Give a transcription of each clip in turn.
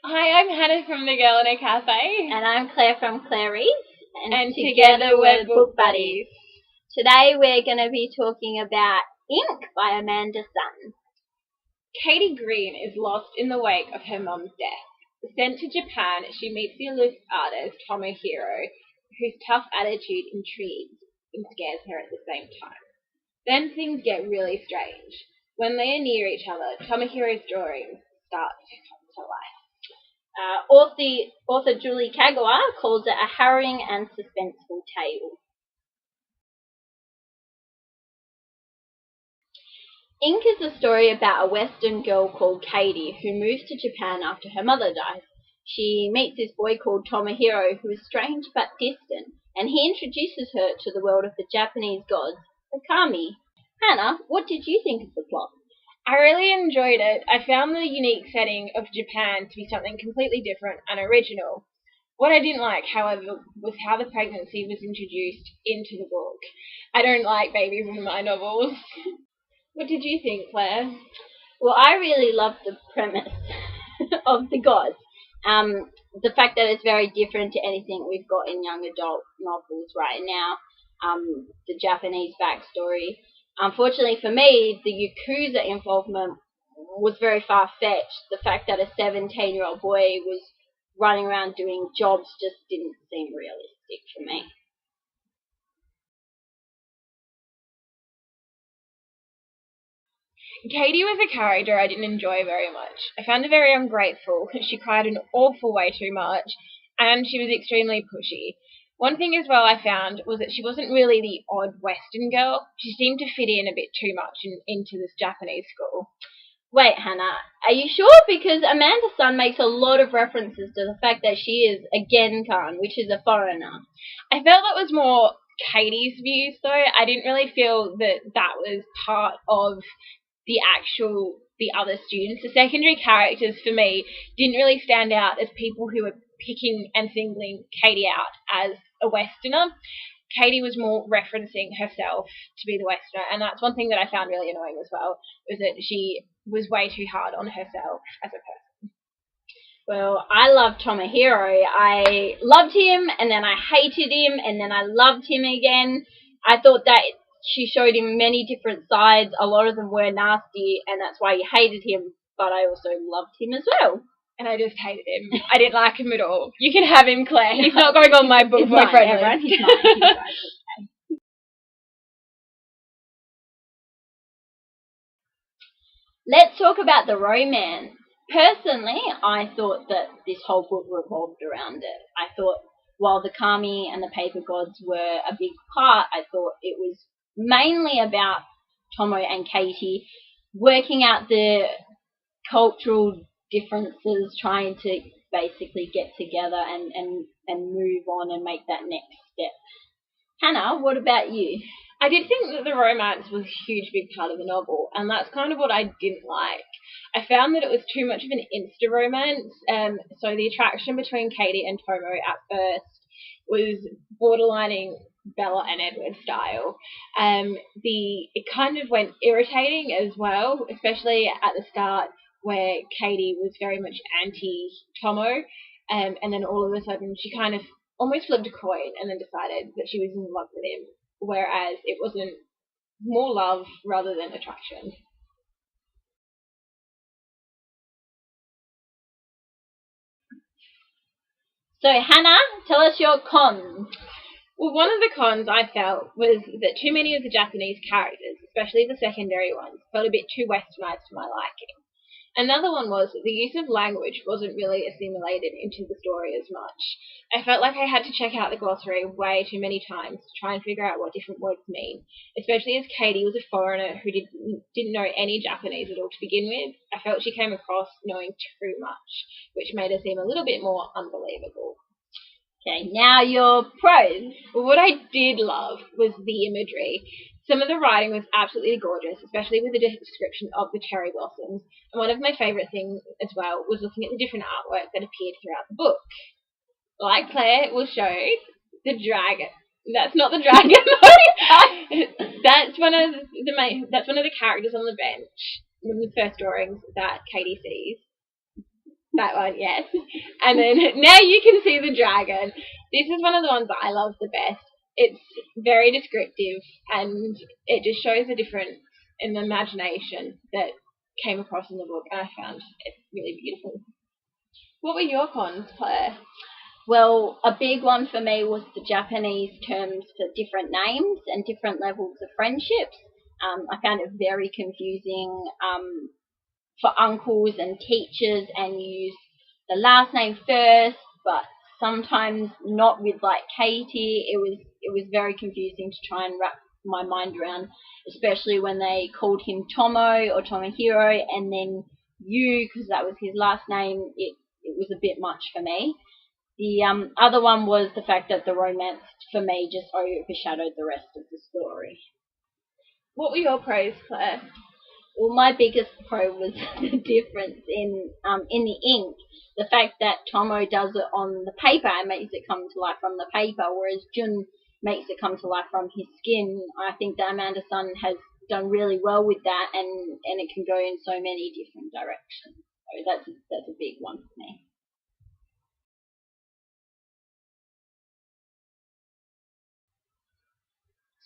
Hi, I'm Hannah from The Girl in a Cafe. And I'm Claire from Clary's. And together we're Book Buddies. Today we're going to be talking about Ink by Amanda Sun. Katie Green is lost in the wake of her mum's death. Sent to Japan, she meets the aloof artist Tomohiro, whose tough attitude intrigues and scares her at the same time. Then things get really strange. When they are near each other, Tomohiro's drawings start to come to life. Author Julie Kagawa calls it a harrowing and suspenseful tale. Ink is a story about a Western girl called Katie who moves to Japan after her mother dies. She meets this boy called Tomohiro who is strange but distant, and he introduces her to the world of the Japanese gods, the kami. Hannah, what did you think of the plot? I really enjoyed it. I found the unique setting of Japan to be something completely different and original. What I didn't like, however, was how the pregnancy was introduced into the book. I don't like babies in my novels. What did you think, Claire? Well, I really loved the premise of the gods. The fact that it's very different to anything we've got in young adult novels right now. The Japanese backstory. Unfortunately for me, the Yakuza involvement was very far-fetched. The fact that a 17-year-old boy was running around doing jobs just didn't seem realistic for me. Katie was a character I didn't enjoy very much. I found her very ungrateful. She cried an awful way too much, and she was extremely pushy. One thing as well I found was that she wasn't really the odd Western girl. She seemed to fit in a bit too much into this Japanese school. Wait, Hannah, are you sure? Because Amanda Sun makes a lot of references to the fact that she is a Genkan, which is a foreigner. I felt that was more Katie's views, though. I didn't really feel that that was part of the other students. The secondary characters for me didn't really stand out as people who were picking and singling Katie out as a Westerner. Katie was more referencing herself to be the Westerner, and that's one thing that I found really annoying as well, was that she was way too hard on herself as a person. Well, I loved Tomohiro. I loved him, and then I hated him, and then I loved him again. I thought that she showed him many different sides. A lot of them were nasty, and that's why you hated him, but I also loved him as well. And I just hated him. I didn't like him at all. You can have him, Claire. He's not going on my book boyfriend list. Everyone. He's mine. Let's talk about the romance. Personally, I thought that this whole book revolved around it. I thought while the kami and the paper gods were a big part, I thought it was mainly about Tomo and Katie working out the cultural differences, trying to basically get together and move on and make that next step. Hannah, what about you? I did think that the romance was a huge big part of the novel, and that's kind of what I didn't like. I found that it was too much of an insta romance, so the attraction between Katie and Tomo at first was borderlining Bella and Edward style. It kind of went irritating as well, especially at the start where Katie was very much anti Tomo, and then all of a sudden she kind of almost flipped a coin and then decided that she was in love with him, whereas it wasn't more love rather than attraction. So, Hannah, tell us your cons. Well, one of the cons I felt was that too many of the Japanese characters, especially the secondary ones, felt a bit too westernized for my liking. Another one was that the use of language wasn't really assimilated into the story as much. I felt like I had to check out the glossary way too many times to try and figure out what different words mean, especially as Katie was a foreigner who didn't know any Japanese at all to begin with. I felt she came across knowing too much, which made her seem a little bit more unbelievable. Okay, now your pros. Well, what I did love was the imagery. Some of the writing was absolutely gorgeous, especially with the description of the cherry blossoms. And one of my favourite things as well was looking at the different artwork that appeared throughout the book. Like Claire will show, the dragon. That's not the dragon. That's one of the characters on the bench. One of the first drawings that Katie sees. That one, yes. And then now you can see the dragon. This is one of the ones that I love the best. It's very descriptive, and it just shows the difference in the imagination that came across in the book, and I found it really beautiful. What were your cons, Claire? Well, a big one for me was the Japanese terms for different names and different levels of friendships. I found it very confusing for uncles and teachers, and use the last name first, but sometimes not with like Katie. It was very confusing to try and wrap my mind around, especially when they called him Tomo or Tomohiro, and then you, because that was his last name. It was a bit much for me. The other one was the fact that the romance, for me, just overshadowed the rest of the story. What were your pros, Claire? Well, my biggest pro was the difference in the ink. The fact that Tomo does it on the paper and makes it come to life from the paper, whereas Jun makes it come to life from his skin. I think that Amanda-san has done really well with that, and it can go in so many different directions. So that's a big one for me.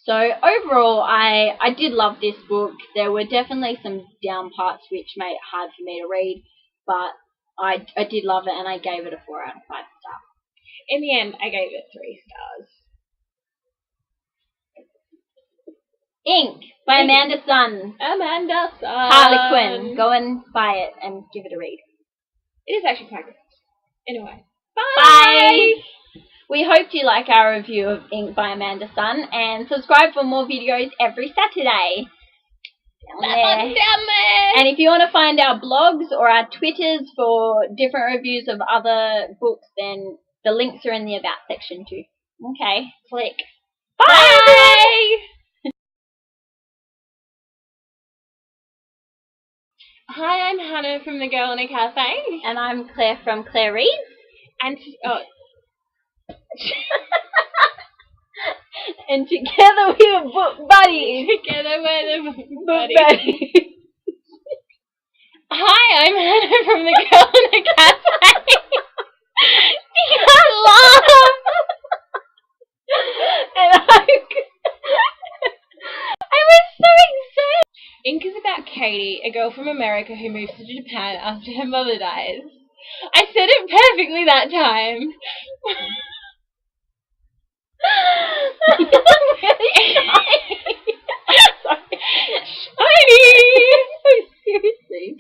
So overall, I did love this book. There were definitely some down parts which made it hard for me to read, but I did love it, and I gave it a 4 out of 5 stars. In the end, I gave it 3 stars. Ink by Amanda-san. Amanda-san. Harlequin. Go and buy it and give it a read. It is actually quite good. Anyway. Bye! We hope you like our review of Ink by Amanda-san, and subscribe for more videos every Saturday. Down there. And if you want to find our blogs or our Twitters for different reviews of other books, then the links are in the About section too. Okay, click. Bye! Hi, I'm Hannah from The Girl in a Cafe. And I'm Claire from Claire Reads. And and together we are book buddies. Together we're the book buddies. Hi, I'm Hannah from The Girl in a Cafe. You can't laugh. And I was so excited. Ink is about Katie, a girl from America who moves to Japan after her mother dies. I said it perfectly that time.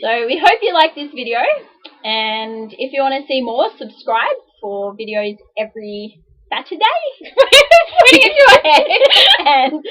So we hope you like this video, and if you want to see more, subscribe for videos every Saturday. Put it into your head. And